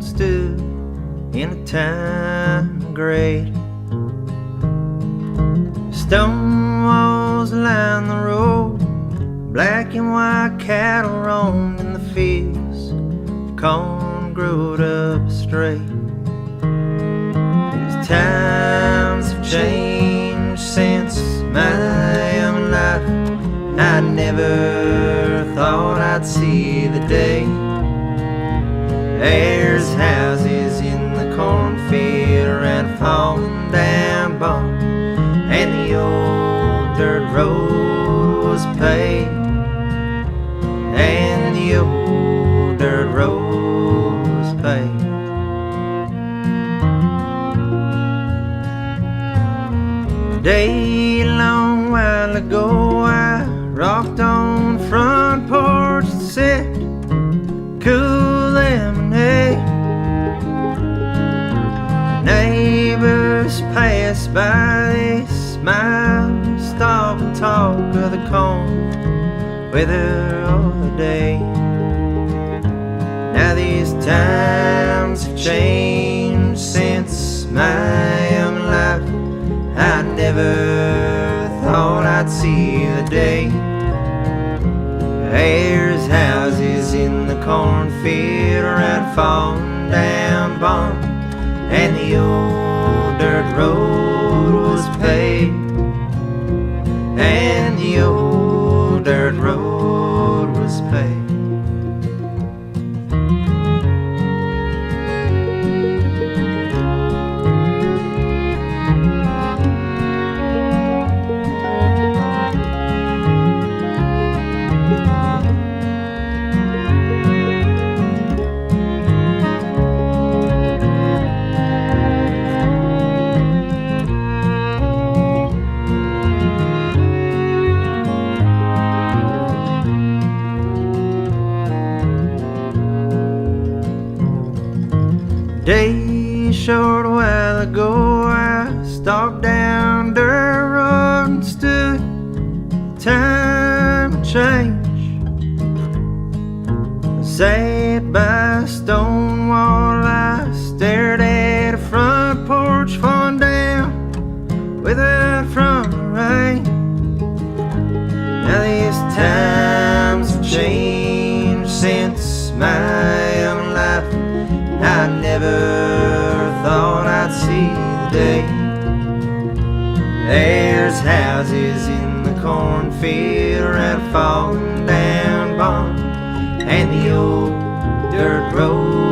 road stood in a time of great. Stone walls line the road, black and white cattle roamed in the fields, corn growed up straight. These times have changed since my young life. I never thought I'd see the day. There's houses in the cornfield around a falling down barn, and the old dirt road was paved, and the old dirt road was paved. A day long while ago I rocked on the front porch and sipped cool lemonade. Neighbors pass by, they smile, stop and talk of the corn weather of the day. Now these times have changed since my young life. I never thought I'd see the day. There's houses in the cornfield around a falling down barn, and the old dirt road was paved, and the old dirt road was paved. Day short while ago I stalked down dirt road and stood. Time of change. I sat by a stone wall, I stared at a front porch falling down without from the rain. Now these times have changed since my young life. I never thought I'd see the day. There's houses in the cornfield around a falling down barn, and the old dirt road